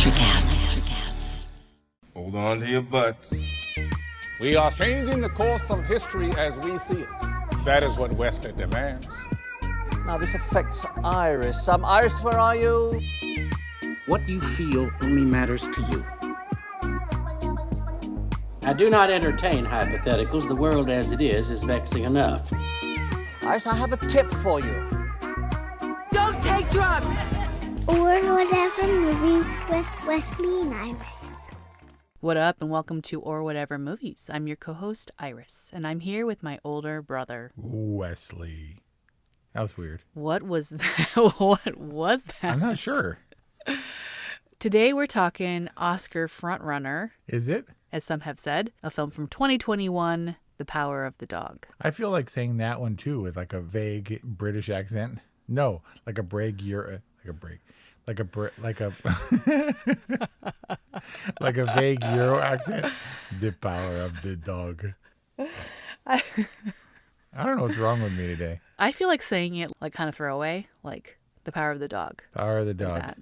Electrocast. Hold on to your butts. We are changing the course of history as we see it. That is what Wesley demands. Now this affects Iris. Iris, where are you? What you feel only matters to you. I do not entertain hypotheticals. The world as it is vexing enough. Iris, I have a tip for you. Don't take drugs! Or Whatever Movies with Wesley and Iris. What up, and welcome to Or Whatever Movies. I'm your co-host, Iris, and I'm here with my older brother, Wesley. That was weird. What was that? What was that? I'm not sure. Today we're talking Oscar frontrunner. Is it? As some have said, a film from 2021, The Power of the Dog. I feel like saying that one too with like a vague British accent. No, like a like a vague Euro accent. The Power of the Dog. I don't know what's wrong with me today. I feel like saying it like kind of throwaway, like The Power of the Dog. Power of the Dog. Like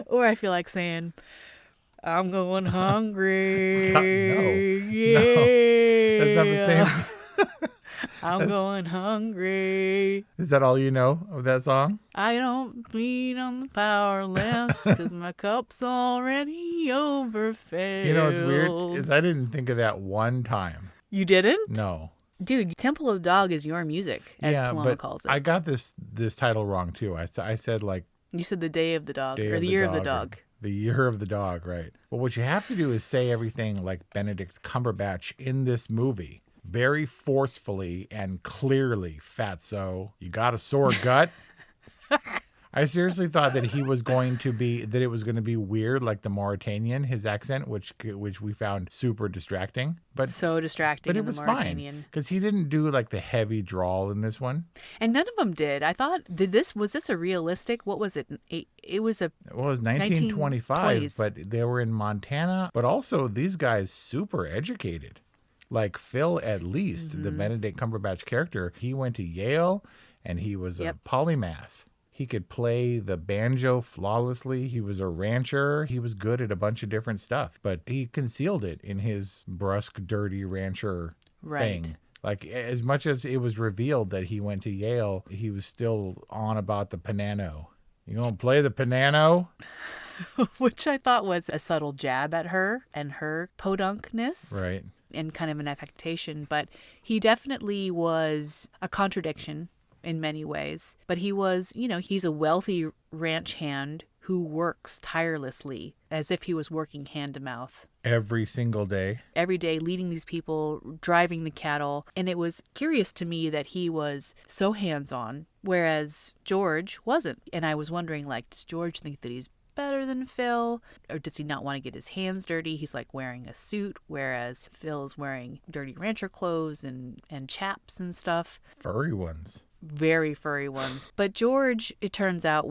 or I feel like saying, I'm going hungry. Stop. No. That's not the same. I'm going hungry. Is that all you know of that song? I don't feed on the powerless because my cup's already overfilled. You know what's weird is I didn't think of that one time. You didn't? No. Dude, Temple of the Dog is your music, as Plemons calls it. I got this title wrong too. I said like... You said the Day of the Dog, or the Year of the Dog. The Year of the Dog, right. Well, what you have to do is say everything like Benedict Cumberbatch in this movie. Very forcefully and clearly, fatso. You got a sore gut? I seriously thought that it was going to be weird, like the Mauritanian, his accent, which we found super distracting. But so distracting. But it was fine because he didn't do like the heavy drawl in this one, and none of them did. I thought, was this a realistic? What was it? It was 1925, but they were in Montana. But also these guys super educated. Like Phil, at least, the Benedict Cumberbatch character, he went to Yale and he was a polymath. He could play the banjo flawlessly. He was a rancher. He was good at a bunch of different stuff, but he concealed it in his brusque, dirty rancher thing. Like, as much as it was revealed that he went to Yale, he was still on about the piano. You gonna play the piano? Which I thought was a subtle jab at her and her podunkness. Right. And kind of an affectation, but he definitely was a contradiction in many ways. But he was, he's a wealthy ranch hand who works tirelessly as if he was working hand to mouth. Every single day. Every day, leading these people, driving the cattle. And it was curious to me that he was so hands-on, whereas George wasn't. And I was wondering, does George think that he's better than Phil, or does he not want to get his hands dirty? He's like wearing a suit, whereas Phil is wearing dirty rancher clothes and chaps and stuff. Furry ones. Very furry ones. But George, it turns out,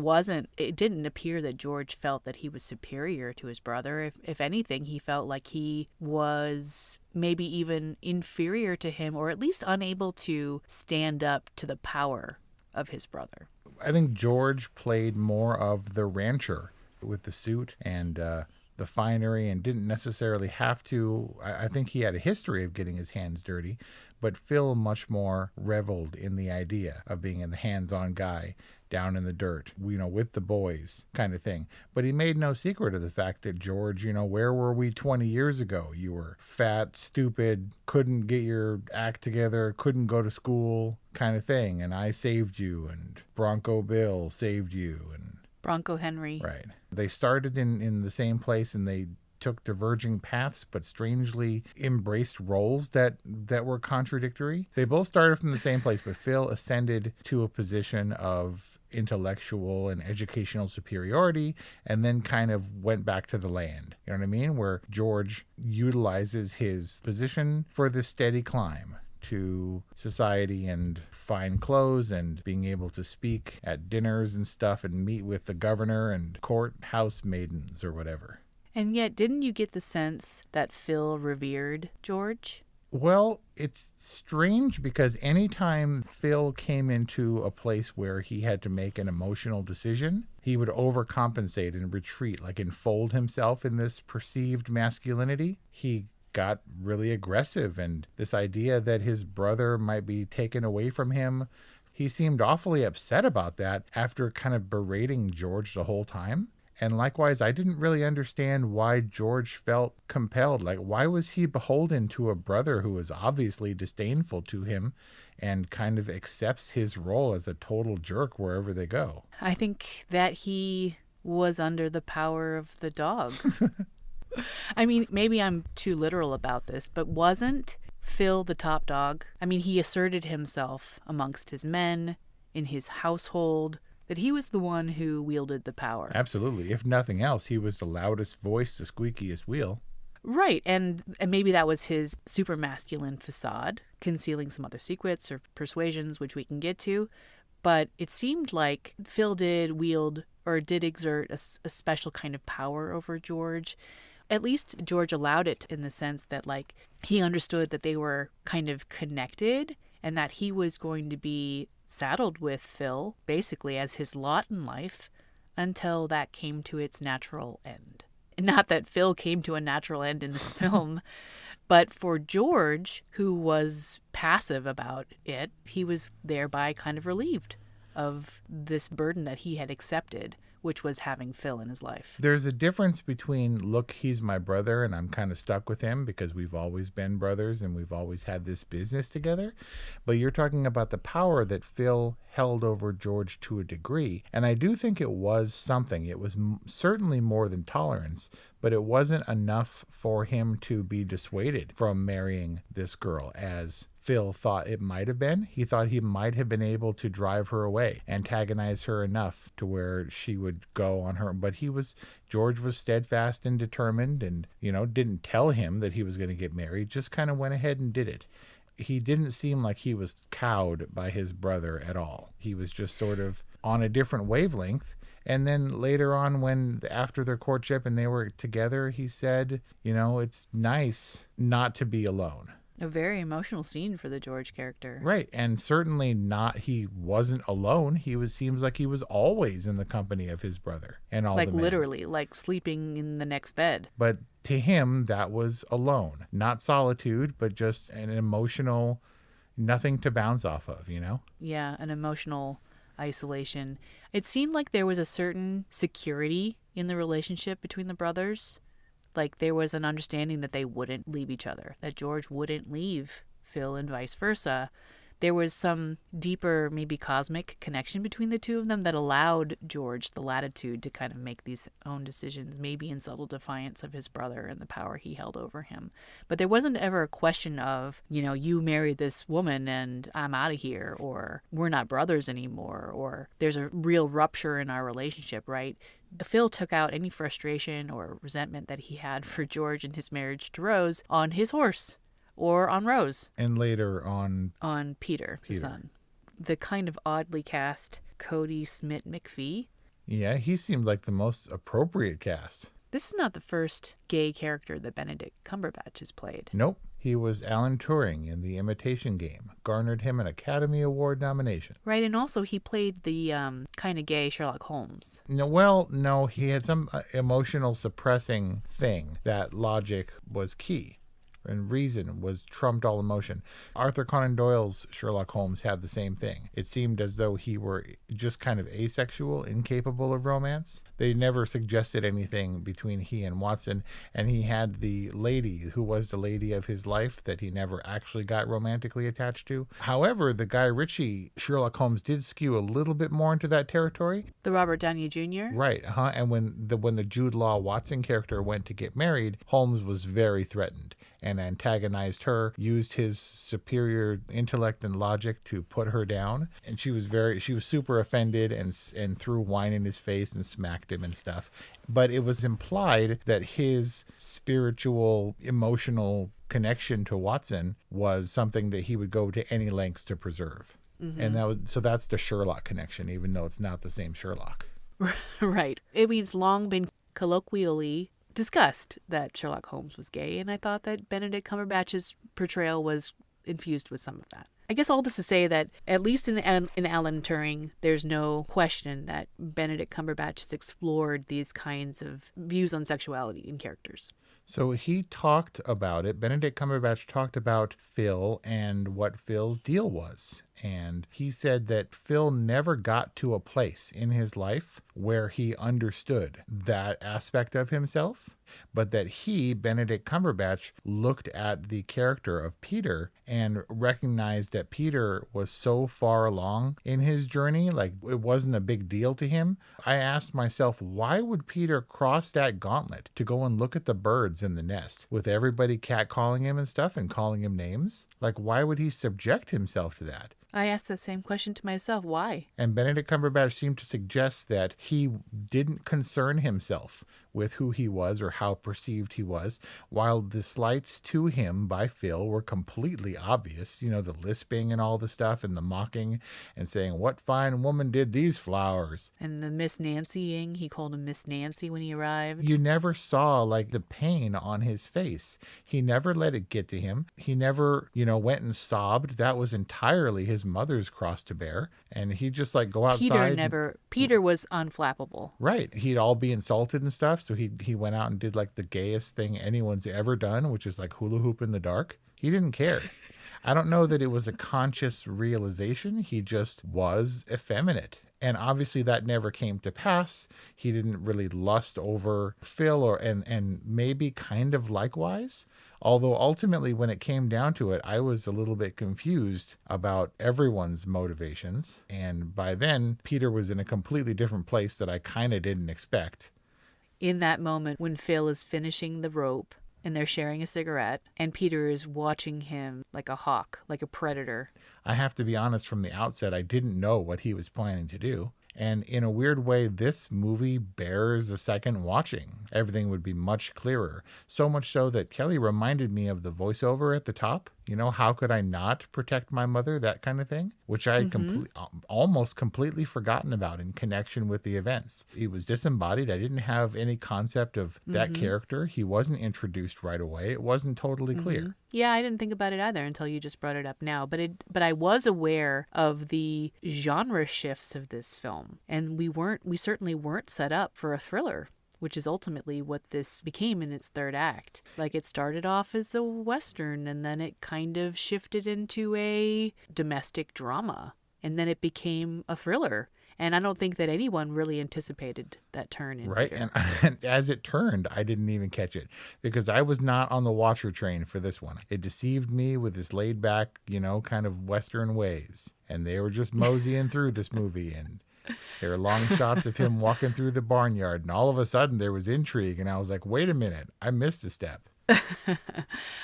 it didn't appear that George felt that he was superior to his brother. If anything, he felt like he was maybe even inferior to him, or at least unable to stand up to the power of his brother. I think George played more of the rancher with the suit and the finery, and didn't necessarily have to. I think he had a history of getting his hands dirty, but Phil much more reveled in the idea of being the hands-on guy down in the dirt, with the boys kind of thing. But he made no secret of the fact that George, where were we 20 years ago? You were fat, stupid, couldn't get your act together, couldn't go to school kind of thing. And I saved you, and Bronco Bill saved you, and Bronco Henry. Right. They started in the same place, and they took diverging paths, but strangely embraced roles that were contradictory. They both started from the same place, but Phil ascended to a position of intellectual and educational superiority, and then kind of went back to the land. You know what I mean? Where George utilizes his position for the steady climb to society and fine clothes and being able to speak at dinners and stuff and meet with the governor and courthouse maidens or whatever. And yet, didn't you get the sense that Phil revered George? Well, it's strange because anytime Phil came into a place where he had to make an emotional decision, he would overcompensate and retreat, like enfold himself in this perceived masculinity. He got really aggressive, and this idea that his brother might be taken away from him, he seemed awfully upset about that after kind of berating George the whole time. And likewise, I didn't really understand why George felt compelled. Like, why was he beholden to a brother who was obviously disdainful to him and kind of accepts his role as a total jerk wherever they go? I think that he was under the power of the dog. I mean, maybe I'm too literal about this, but wasn't Phil the top dog? I mean, he asserted himself amongst his men, in his household, that he was the one who wielded the power. Absolutely. If nothing else, he was the loudest voice, the squeakiest wheel. Right, and maybe that was his super masculine facade, concealing some other secrets or persuasions, which we can get to. But it seemed like Phil did wield or did exert a special kind of power over George. At least George allowed it in the sense that, like, he understood that they were kind of connected and that he was going to be saddled with Phil, basically, as his lot in life until that came to its natural end. Not that Phil came to a natural end in this film, but for George, who was passive about it, he was thereby kind of relieved of this burden that he had accepted, which was having Phil in his life. There's a difference between, look, he's my brother and I'm kind of stuck with him because we've always been brothers and we've always had this business together. But you're talking about the power that Phil held over George to a degree. And I do think it was something. It was certainly more than tolerance, but it wasn't enough for him to be dissuaded from marrying this girl, as Phil thought it might have been. He thought he might have been able to drive her away, antagonize her enough to where she would go on her. But George was steadfast and determined and, didn't tell him that he was going to get married, just kind of went ahead and did it. He didn't seem like he was cowed by his brother at all. He was just sort of on a different wavelength. And then later on, after their courtship and they were together, he said, it's nice not to be alone. A very emotional scene for the George character. Right. And certainly he wasn't alone. Seems like he was always in the company of his brother and all the men. Like literally, like sleeping in the next bed. But to him, that was alone. Not solitude, but just an emotional, nothing to bounce off of, Yeah, an emotional isolation. It seemed like there was a certain security in the relationship between the brothers. Like there was an understanding that they wouldn't leave each other, that George wouldn't leave Phil and vice versa. There was some deeper, maybe cosmic connection between the two of them that allowed George the latitude to kind of make these own decisions, maybe in subtle defiance of his brother and the power he held over him. But there wasn't ever a question of, you married this woman and I'm out of here, or we're not brothers anymore, or there's a real rupture in our relationship, right? Phil took out any frustration or resentment that he had for George and his marriage to Rose on his horse or on Rose. And later on Peter, the son. The kind of oddly cast Cody Smith McPhee. Yeah, he seemed like the most appropriate cast. This is not the first gay character that Benedict Cumberbatch has played. Nope. He was Alan Turing in The Imitation Game. Garnered him an Academy Award nomination. Right, and also he played the kind of gay Sherlock Holmes. No, he had some emotional suppressing thing that logic was key. And reason was trumped all emotion. Arthur Conan Doyle's Sherlock Holmes had the same thing. It seemed as though he were just kind of asexual, incapable of romance. They never suggested anything between he and Watson, and he had the lady who was the lady of his life that he never actually got romantically attached to. However, the Guy Ritchie Sherlock Holmes did skew a little bit more into that territory. The Robert Downey Jr.? Right, and when the Jude Law Watson character went to get married, Holmes was very threatened and antagonized her, used his superior intellect and logic to put her down. And she was super offended and threw wine in his face and smacked him and stuff. But it was implied that his spiritual, emotional connection to Watson was something that he would go to any lengths to preserve. Mm-hmm. And that's the Sherlock connection, even though it's not the same Sherlock. Right. It's long been colloquially discussed that Sherlock Holmes was gay, and I thought that Benedict Cumberbatch's portrayal was infused with some of that. I guess all this to say that, at least in Alan Turing, there's no question that Benedict Cumberbatch has explored these kinds of views on sexuality in characters. So he talked about it. Benedict Cumberbatch talked about Phil and what Phil's deal was. And he said that Phil never got to a place in his life where he understood that aspect of himself, but that he, Benedict Cumberbatch, looked at the character of Peter and recognized that Peter was so far along in his journey, like it wasn't a big deal to him. I asked myself, why would Peter cross that gauntlet to go and look at the birds in the nest with everybody catcalling him and stuff and calling him names? Like, why would he subject himself to that? I asked that same question to myself. Why? And Benedict Cumberbatch seemed to suggest that he didn't concern himself with who he was or how perceived he was, while the slights to him by Phil were completely obvious. You know, the lisping and all the stuff and the mocking and saying, what fine woman did these flowers? And the Miss Nancying, he called him Miss Nancy when he arrived. You never saw like the pain on his face. He never let it get to him. He never, went and sobbed. That was entirely his mother's cross to bear. And he'd just like go outside. Peter was unflappable. Right. He'd all be insulted and stuff. So he went out and did like the gayest thing anyone's ever done, which is like hula hoop in the dark. He didn't care. I don't know that it was a conscious realization. He just was effeminate. And obviously that never came to pass. He didn't really lust over Phil and maybe kind of likewise. Although ultimately when it came down to it, I was a little bit confused about everyone's motivations. And by then, Peter was in a completely different place that I kind of didn't expect. In that moment when Phil is finishing the rope and they're sharing a cigarette and Peter is watching him like a hawk, like a predator. I have to be honest, from the outset, I didn't know what he was planning to do. And in a weird way, this movie bears a second watching. Everything would be much clearer. So much so that Kelly reminded me of the voiceover at the top. How could I not protect my mother? That kind of thing, which I had almost completely forgotten about in connection with the events. He was disembodied. I didn't have any concept of that character. He wasn't introduced right away. It wasn't totally clear. Yeah, I didn't think about it either until you just brought it up now. But I was aware of the genre shifts of this film, and we certainly weren't set up for a thriller, which is ultimately what this became in its third act. Like, it started off as a Western, and then it kind of shifted into a domestic drama, and then it became a thriller. And I don't think that anyone really anticipated that turn in. Right. And as it turned, I didn't even catch it because I was not on the watcher train for this one. It deceived me with this laid back, kind of Western ways. And they were just moseying through this movie. And there were long shots of him walking through the barnyard. And all of a sudden there was intrigue. And I was like, wait a minute, I missed a step.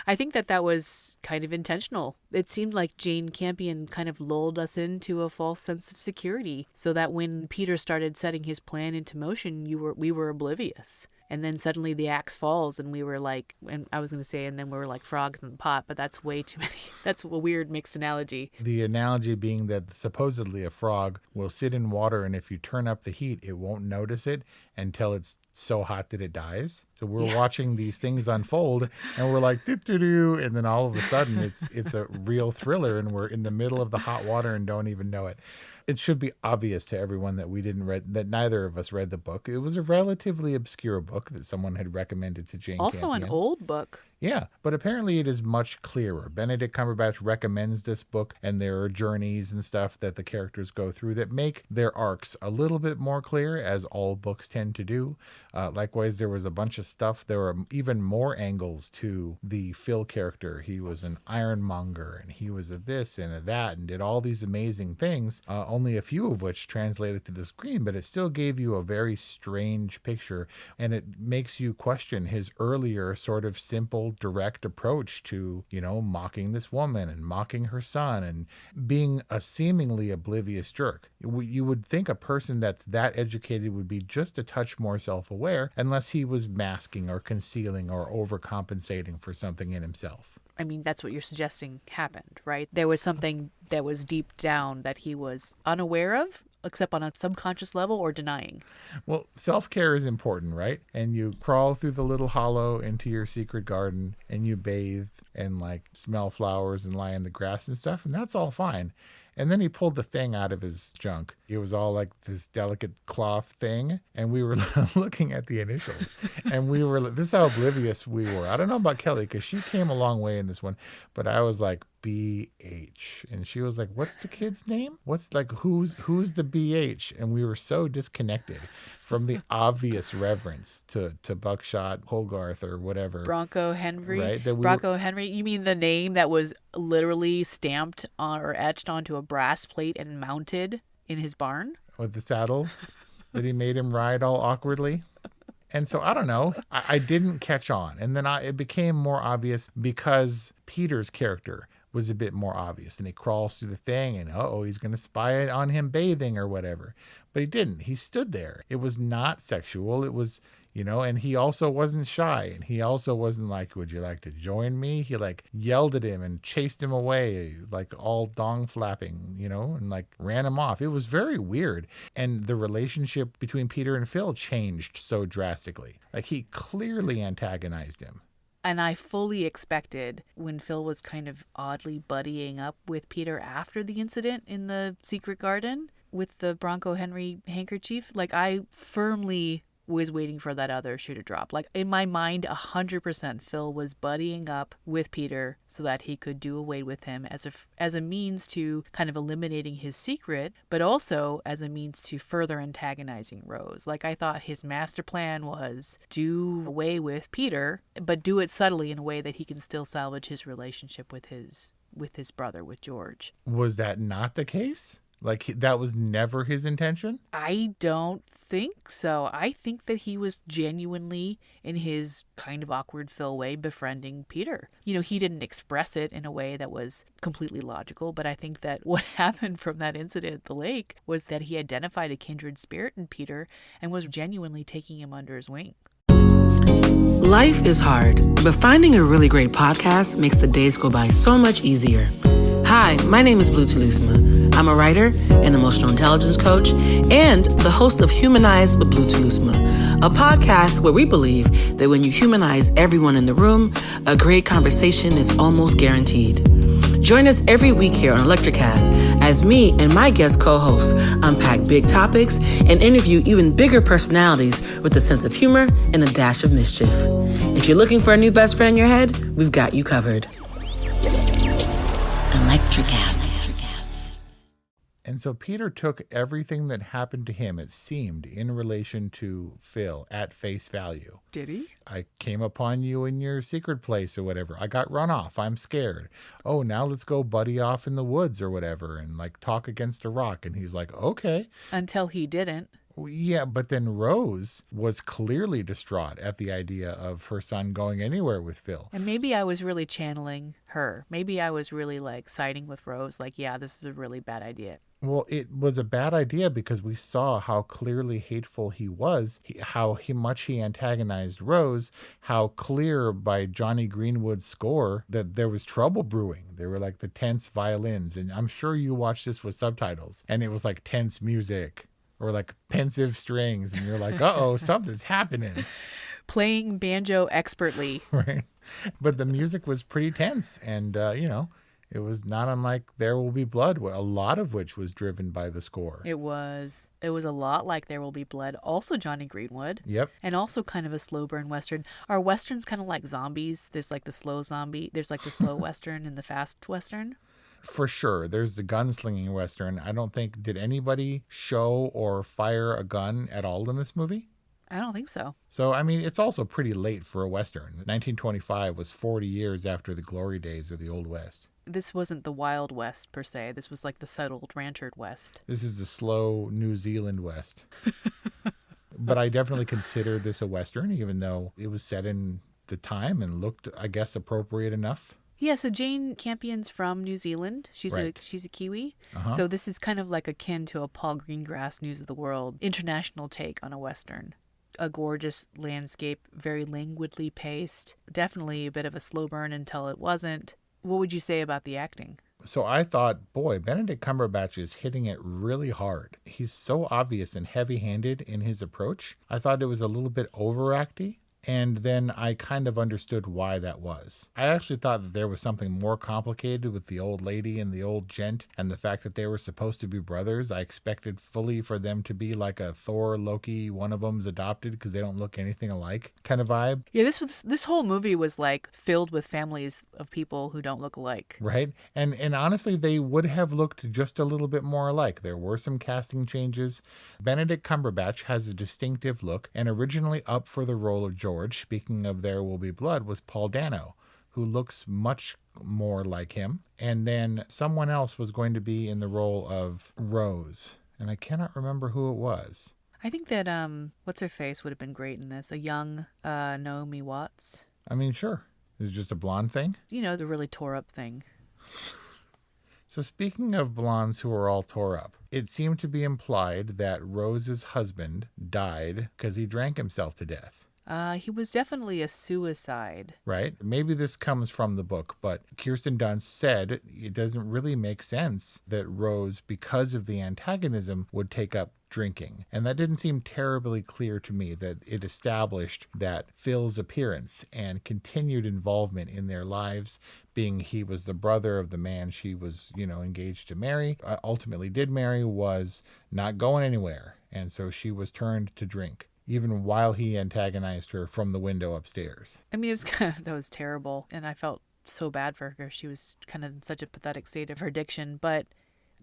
I think that was kind of intentional. It seemed like Jane Campion kind of lulled us into a false sense of security so that when Peter started setting his plan into motion, we were oblivious. And then suddenly the axe falls and we were like, and I was going to say, and then we were like frogs in the pot, but that's way too many. That's a weird mixed analogy. The analogy being that supposedly a frog will sit in water and if you turn up the heat, it won't notice it until it's so hot that it dies. So we're watching these things unfold and we're like, doo-doo-doo, and then all of a sudden it's a real thriller and we're in the middle of the hot water and don't even know it. It should be obvious to everyone that neither of us read the book. It was a relatively obscure book that someone had recommended to Jane Also Campion. An old book. Yeah, but apparently it is much clearer. Benedict Cumberbatch recommends this book, and there are journeys and stuff that the characters go through that make their arcs a little bit more clear, as all books tend to do. Likewise, there was a bunch of stuff. There were even more angles to the Phil character. He was an ironmonger, and he was a this and a that, and did all these amazing things, only a few of which translated to the screen, but it still gave you a very strange picture, and it makes you question his earlier sort of simple, direct approach to, mocking this woman and mocking her son and being a seemingly oblivious jerk. You would think a person that's that educated would be just a touch more self-aware unless he was masking or concealing or overcompensating for something in himself. I mean, that's what you're suggesting happened, right? There was something that was deep down that he was unaware of, except on a subconscious level or denying. Well, self-care is important, right? And you crawl through the little hollow into your secret garden and you bathe and like smell flowers and lie in the grass and stuff. And that's all fine. And then he pulled the thing out of his junk. It was all like this delicate cloth thing. And we were looking at the initials. And this is how oblivious we were. I don't know about Kelly because she came a long way in this one. But I was like, BH. And she was like, what's the kid's name? What's like, who's the BH? And we were so disconnected from the obvious reverence to Buckshot, Hogarth, or whatever. Bronco Henry. Right? Henry. You mean the name that was literally stamped on or etched onto a brass plate and mounted in his barn? With the saddle that he made him ride all awkwardly. And so I don't know. I didn't catch on. And then it became more obvious because Peter's character was a bit more obvious. And he crawls through the thing and, he's going to spy on him bathing or whatever. But he didn't. He stood there. It was not sexual. It was, and he also wasn't shy. And he also wasn't like, would you like to join me? He like yelled at him and chased him away, like all dong flapping, and like ran him off. It was very weird. And the relationship between Peter and Phil changed so drastically. Like he clearly antagonized him. And I fully expected when Phil was kind of oddly buddying up with Peter after the incident in the secret garden with the Bronco Henry handkerchief, like I firmly was waiting for that other shoe to drop. Like in my mind, 100% Phil was buddying up with Peter so that he could do away with him as a means to kind of eliminating his secret, but also as a means to further antagonizing Rose. Like I thought his master plan was do away with Peter, but do it subtly in a way that he can still salvage his relationship with his brother, with George. Was that not the case? Like that was never his intention? I don't think so. I think that he was genuinely, in his kind of awkward Phil way, befriending Peter. He didn't express it in a way that was completely logical, but I think that what happened from that incident at the lake was that he identified a kindred spirit in Peter and was genuinely taking him under his wing. Life is hard, but finding a really great podcast makes the days go by so much easier. Hi, my name is Blue Telusma. I'm a writer, an emotional intelligence coach, and the host of Humanize with Blue Telusma, a podcast where we believe that when you humanize everyone in the room, a great conversation is almost guaranteed. Join us every week here on Electricast as me and my guest co-hosts unpack big topics and interview even bigger personalities with a sense of humor and a dash of mischief. If you're looking for a new best friend in your head, we've got you covered. Electricast. And so Peter took everything that happened to him, it seemed, in relation to Phil at face value. Did he? I came upon you in your secret place or whatever. I got run off. I'm scared. Oh, now let's go buddy off in the woods or whatever and like talk against a rock. And he's like, okay. Until he didn't. Yeah, but then Rose was clearly distraught at the idea of her son going anywhere with Phil. And maybe I was really channeling her. Maybe I was really like siding with Rose, like, yeah, this is a really bad idea. Well, it was a bad idea because we saw how clearly hateful he was, how much he antagonized Rose, how clear by Johnny Greenwood's score that there was trouble brewing. There were like the tense violins. And I'm sure you watched this with subtitles and it was like tense music. Or like pensive strings, and you're like, uh-oh, something's happening. Playing banjo expertly. Right. But the music was pretty tense, and, it was not unlike There Will Be Blood, a lot of which was driven by the score. It was a lot like There Will Be Blood, also Johnny Greenwood. Yep. And also kind of a slow burn Western. Are Westerns kind of like zombies? There's like the slow zombie, there's like the slow Western and the fast Western? For sure. There's the gunslinging Western. I don't think, did anybody show or fire a gun at all in this movie? I don't think so. So, I mean, it's also pretty late for a Western. 1925 was 40 years after the glory days of the Old West. This wasn't the Wild West, per se. This was like the settled, ranchered West. This is the slow New Zealand West. But I definitely consider this a Western, even though it was set in the time and looked, I guess, appropriate enough. Yeah, so Jane Campion's from New Zealand. She's right. she's a Kiwi. Uh-huh. So this is kind of like akin to a Paul Greengrass News of the World international take on a Western. A gorgeous landscape, very languidly paced. Definitely a bit of a slow burn until it wasn't. What would you say about the acting? So I thought, boy, Benedict Cumberbatch is hitting it really hard. He's so obvious and heavy-handed in his approach. I thought it was a little bit overacty. And then I kind of understood why that was. I actually thought that there was something more complicated with the old lady and the old gent and the fact that they were supposed to be brothers. I expected fully for them to be like a Thor, Loki, one of them's adopted because they don't look anything alike kind of vibe. Yeah, this whole movie was like filled with families of people who don't look alike. Right? And honestly, they would have looked just a little bit more alike. There were some casting changes. Benedict Cumberbatch has a distinctive look, and originally up for the role of George, speaking of There Will Be Blood, was Paul Dano, who looks much more like him. And then someone else was going to be in the role of Rose, and I cannot remember who it was. I think that what's her face would have been great in this. A young Naomi Watts. I mean, sure. Is it just a blonde thing? You know, the really tore up thing. So speaking of blondes who are all tore up, it seemed to be implied that Rose's husband died because he drank himself to death. He was definitely a suicide. Right? Maybe this comes from the book, but Kirsten Dunst said it doesn't really make sense that Rose, because of the antagonism, would take up drinking. And that didn't seem terribly clear to me, that it established that Phil's appearance and continued involvement in their lives, being he was the brother of the man she was, engaged to marry, ultimately did marry, was not going anywhere. And so she was turned to drink, even while he antagonized her from the window upstairs. I mean, that was terrible, and I felt so bad for her. She was kind of in such a pathetic state of her addiction, but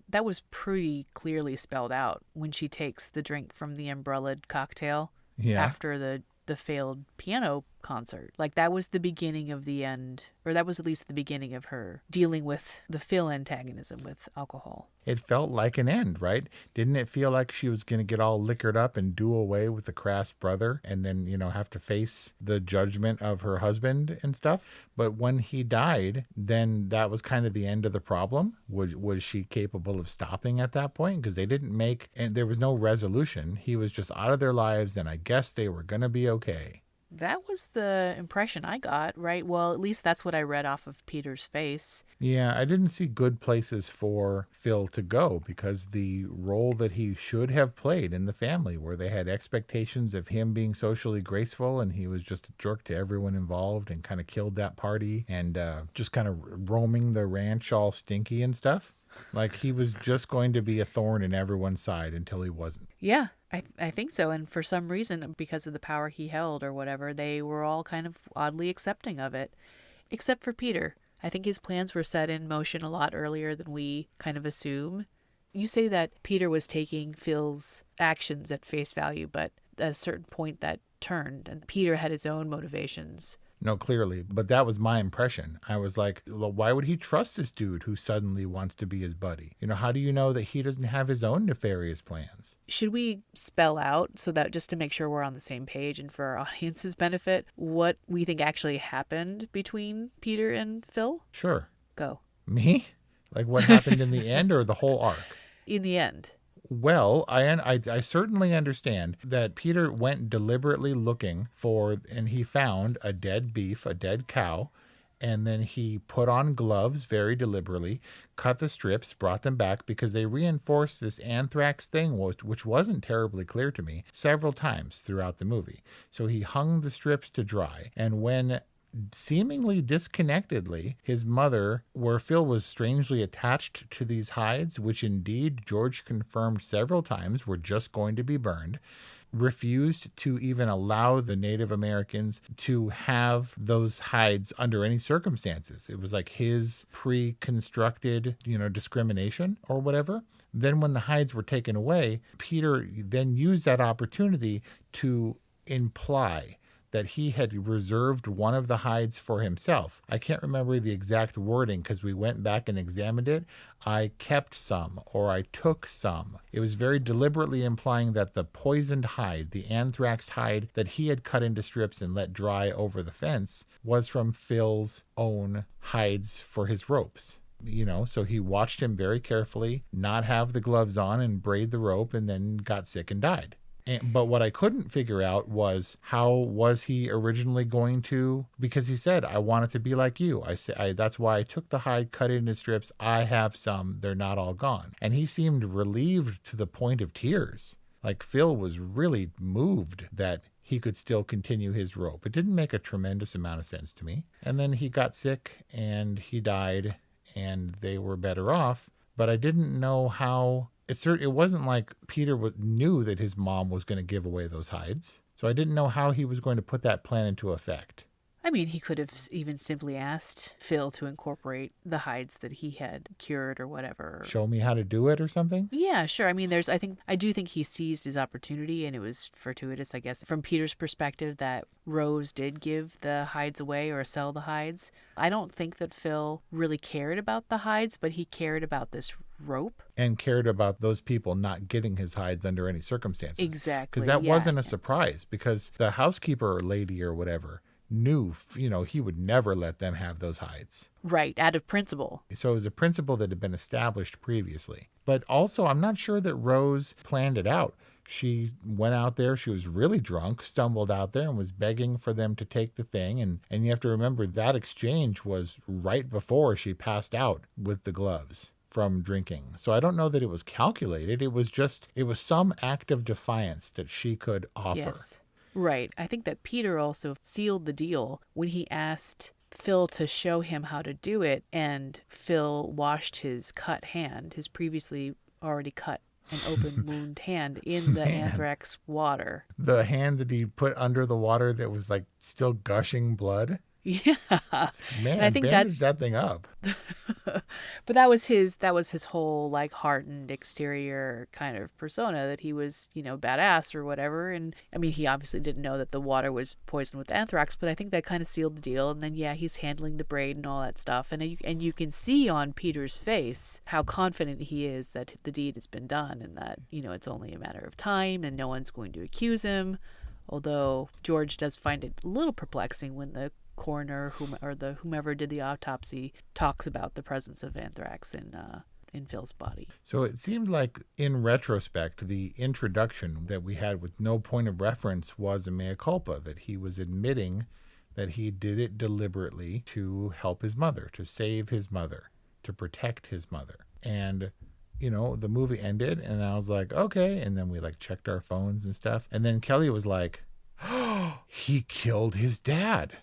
that was pretty clearly spelled out when she takes the drink from the umbrellaed cocktail after the failed piano concert. Like, that was the beginning of the end, or that was at least the beginning of her dealing with the Phil antagonism with alcohol. It felt like an end, right? Didn't it feel like she was going to get all liquored up and do away with the crass brother and then, have to face the judgment of her husband and stuff? But when he died, then that was kind of the end of the problem. Was she capable of stopping at that point? Because they didn't and there was no resolution. He was just out of their lives, and I guess they were going to be okay. That was the impression I got, right? Well, at least that's what I read off of Peter's face. Yeah, I didn't see good places for Phil to go, because the role that he should have played in the family, where they had expectations of him being socially graceful, and he was just a jerk to everyone involved and kind of killed that party and just kind of roaming the ranch all stinky and stuff. Like, he was just going to be a thorn in everyone's side until he wasn't. Yeah, I think so. And for some reason, because of the power he held or whatever, they were all kind of oddly accepting of it. Except for Peter. I think his plans were set in motion a lot earlier than we kind of assume. You say that Peter was taking Phil's actions at face value, but at a certain point that turned, and Peter had his own motivations. No, clearly. But that was my impression. I was like, well, why would he trust this dude who suddenly wants to be his buddy? How do you know that he doesn't have his own nefarious plans? Should we spell out, so that just to make sure we're on the same page and for our audience's benefit, what we think actually happened between Peter and Phil? Sure. Go. Me? Like, what happened in the end, or the whole arc? In the end. Well, I certainly understand that Peter went deliberately looking for, and he found a dead beef, a dead cow, and then he put on gloves very deliberately, cut the strips, brought them back, because they reinforced this anthrax thing, which wasn't terribly clear to me, several times throughout the movie. So he hung the strips to dry, and when seemingly disconnectedly, his mother, where Phil was strangely attached to these hides, which indeed George confirmed several times were just going to be burned, refused to even allow the Native Americans to have those hides under any circumstances. It was like his pre-constructed, discrimination or whatever. Then when the hides were taken away, Peter then used that opportunity to imply that he had reserved one of the hides for himself. I can't remember the exact wording because we went back and examined it. I kept some, or I took some. It was very deliberately implying that the poisoned hide, the anthrax hide that he had cut into strips and let dry over the fence, was from Phil's own hides for his ropes. So he watched him very carefully not have the gloves on and braid the rope, and then got sick and died. But what I couldn't figure out was how was he originally going to, because he said, I want it to be like you. That's why I took the hide, cut it into strips. I have some. They're not all gone. And he seemed relieved to the point of tears. Like Phil was really moved that he could still continue his rope. It didn't make a tremendous amount of sense to me. And then he got sick and he died and they were better off. But I didn't know how. It wasn't like Peter knew that his mom was going to give away those hides. So I didn't know how he was going to put that plan into effect. I mean, he could have even simply asked Phil to incorporate the hides that he had cured or whatever. Show me how to do it or something? Yeah, sure. I mean, I do think he seized his opportunity, and it was fortuitous, I guess, from Peter's perspective that Rose did give the hides away or sell the hides. I don't think that Phil really cared about the hides, but he cared about this rope. And cared about those people not getting his hides under any circumstances. Exactly. Because that wasn't a surprise, because the housekeeper lady or whatever knew, he would never let them have those hides. Right, out of principle. So it was a principle that had been established previously. But also, I'm not sure that Rose planned it out. She went out there, she was really drunk, stumbled out there and was begging for them to take the thing. And you have to remember that exchange was right before she passed out with the gloves from drinking. So I don't know that it was calculated. It was some act of defiance that she could offer. Yes. Right. I think that Peter also sealed the deal when he asked Phil to show him how to do it, and Phil washed his cut hand, his previously already cut and open wound hand, in the anthrax water. The hand that he put under the water that was like still gushing blood. Yeah. Man, I think bandage that thing up. But that was his whole like hardened exterior kind of persona, that he was, badass or whatever. And I mean, he obviously didn't know that the water was poisoned with anthrax, but I think that kind of sealed the deal. And then, he's handling the braid and all that stuff. And you can see on Peter's face how confident he is that the deed has been done and that, it's only a matter of time and no one's going to accuse him. Although George does find it a little perplexing when the coroner whomever did the autopsy talks about the presence of anthrax in Phil's body. So it seemed like, in retrospect, the introduction that we had with no point of reference was a mea culpa, that he was admitting that he did it deliberately to help his mother, to save his mother, to protect his mother. And the movie ended and I was like, okay. And then we checked our phones and stuff. And then Kelly was like, oh, he killed his dad.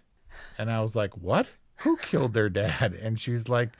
And I was like, what? Who killed their dad? And she's like,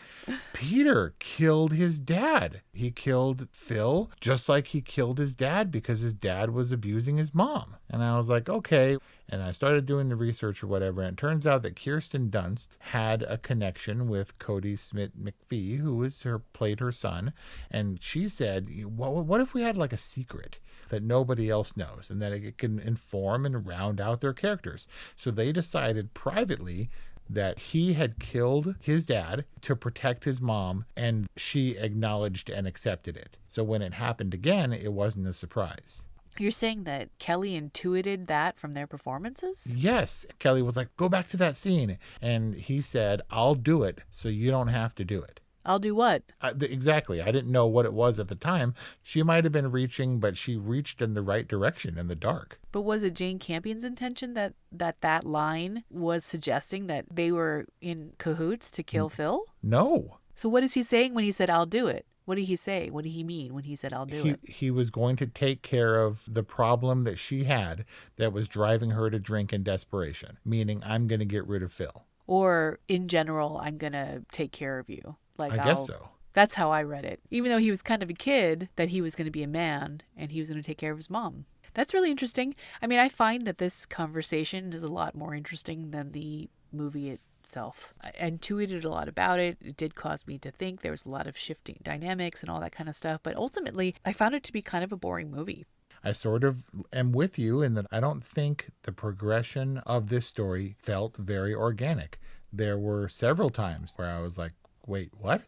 Peter killed his dad. He killed Phil just like he killed his dad because his dad was abusing his mom. And I was like, okay. And I started doing the research or whatever. And it turns out that Kirsten Dunst had a connection with Cody Smith McPhee, who played her son. And she said, what if we had a secret that nobody else knows and that it can inform and round out their characters? So they decided privately that he had killed his dad to protect his mom, and she acknowledged and accepted it. So when it happened again, it wasn't a surprise. You're saying that Kelly intuited that from their performances? Yes. Kelly was like, go back to that scene. And he said, I'll do it so you don't have to do it. I'll do what? Exactly. I didn't know what it was at the time. She might have been reaching, but she reached in the right direction in the dark. But was it Jane Campion's intention that line was suggesting that they were in cahoots to kill Phil? No. So what is he saying when he said, I'll do it? What did he say? What did he mean when he said, I'll do it? He was going to take care of the problem that she had that was driving her to drink in desperation, meaning I'm going to get rid of Phil. Or in general, I'm going to take care of you. I guess so. That's how I read it. Even though he was kind of a kid, that he was going to be a man and he was going to take care of his mom. That's really interesting. I mean, I find that this conversation is a lot more interesting than the movie itself. I intuited a lot about it. It did cause me to think. There was a lot of shifting dynamics and all that kind of stuff. But ultimately, I found it to be kind of a boring movie. I sort of am with you in that I don't think the progression of this story felt very organic. There were several times where I was like, wait, what?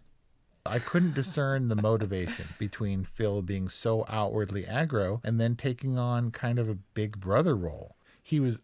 I couldn't discern the motivation between Phil being so outwardly aggro and then taking on kind of a big brother role.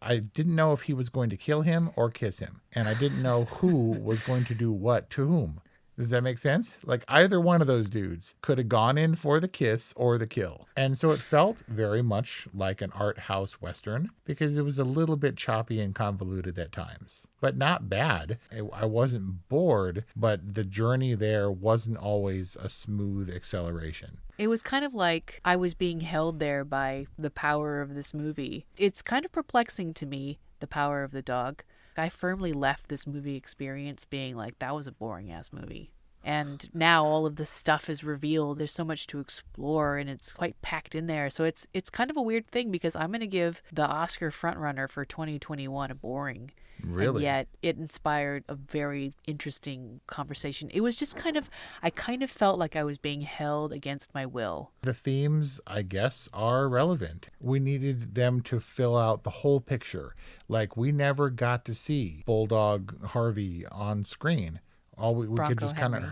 I didn't know if he was going to kill him or kiss him. And I didn't know who was going to do what to whom. Does that make sense? Like either one of those dudes could have gone in for the kiss or the kill. And so it felt very much like an art house Western because it was a little bit choppy and convoluted at times, but not bad. I wasn't bored, but the journey there wasn't always a smooth acceleration. It was kind of like I was being held there by the power of this movie. It's kind of perplexing to me, The Power of the Dog. I firmly left this movie experience being like, that was a boring ass movie. And now all of this stuff is revealed. There's so much to explore and it's quite packed in there. So it's kind of a weird thing because I'm going to give the Oscar frontrunner for 2021 a boring. Really? And yet it inspired a very interesting conversation. It was just I kind of felt like I was being held against my will. The themes, I guess, are relevant. We needed them to fill out the whole picture. Like we never got to see Bulldog Harvey on screen. All we could just kind of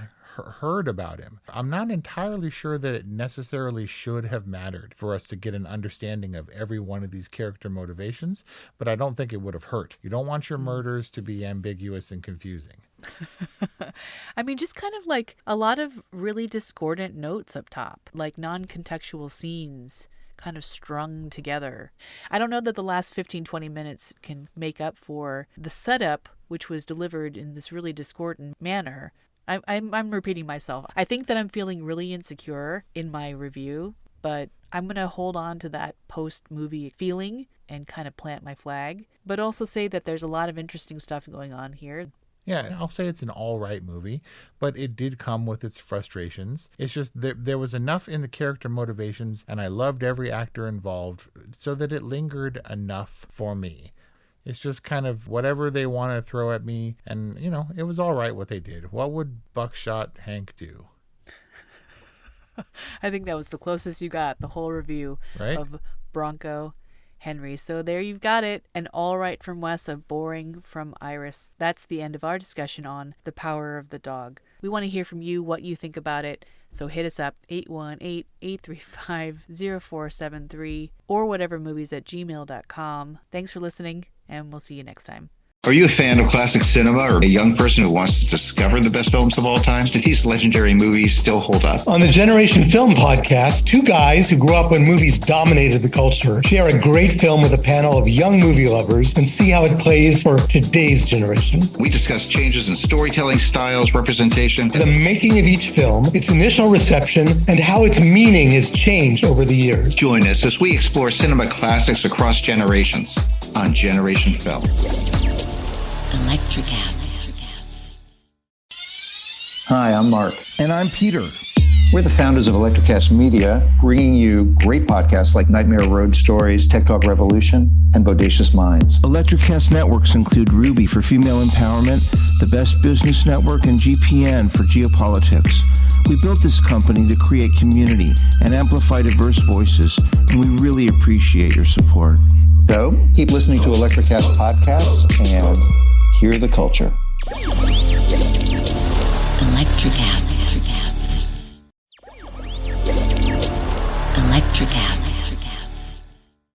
heard about him. I'm not entirely sure that it necessarily should have mattered for us to get an understanding of every one of these character motivations, but I don't think it would have hurt. You don't want your murders to be ambiguous and confusing. I mean, just kind of like a lot of really discordant notes up top, like non-contextual scenes kind of strung together. I don't know that the last 15-20 minutes can make up for the setup, which was delivered in this really discordant manner. I'm repeating myself. I think that I'm feeling really insecure in my review, but I'm going to hold on to that post-movie feeling and kind of plant my flag, but also say that there's a lot of interesting stuff going on here. Yeah, I'll say it's an all right movie, but it did come with its frustrations. It's just there was enough in the character motivations, and I loved every actor involved, so that it lingered enough for me. It's just kind of whatever they want to throw at me, and, it was all right what they did. What would Buckshot Hank do? I think that was the closest you got, the whole review of Bronco Henry. So there you've got it. An all right from Wes, a boring from Iris. That's the end of our discussion on The Power of the Dog. We want to hear from you, what you think about it. So hit us up, 818-835-0473 or whatevermovies@gmail.com. Thanks for listening, and we'll see you next time. Are you a fan of classic cinema or a young person who wants to discover the best films of all time? Do these legendary movies still hold up? On the Generation Film podcast, two guys who grew up when movies dominated the culture share a great film with a panel of young movie lovers and see how it plays for today's generation. We discuss changes in storytelling styles, representation, the making of each film, its initial reception, and how its meaning has changed over the years. Join us as we explore cinema classics across generations on Generation Film. Electricast. Hi, I'm Mark. And I'm Peter. We're the founders of Electricast Media, bringing you great podcasts like Nightmare Road Stories, Tech Talk Revolution, and Bodacious Minds. Electricast networks include Ruby for female empowerment, the Best Business Network, and GPN for geopolitics. We built this company to create community and amplify diverse voices, and we really appreciate your support. So, keep listening to Electricast podcasts and hear the culture. Electricast.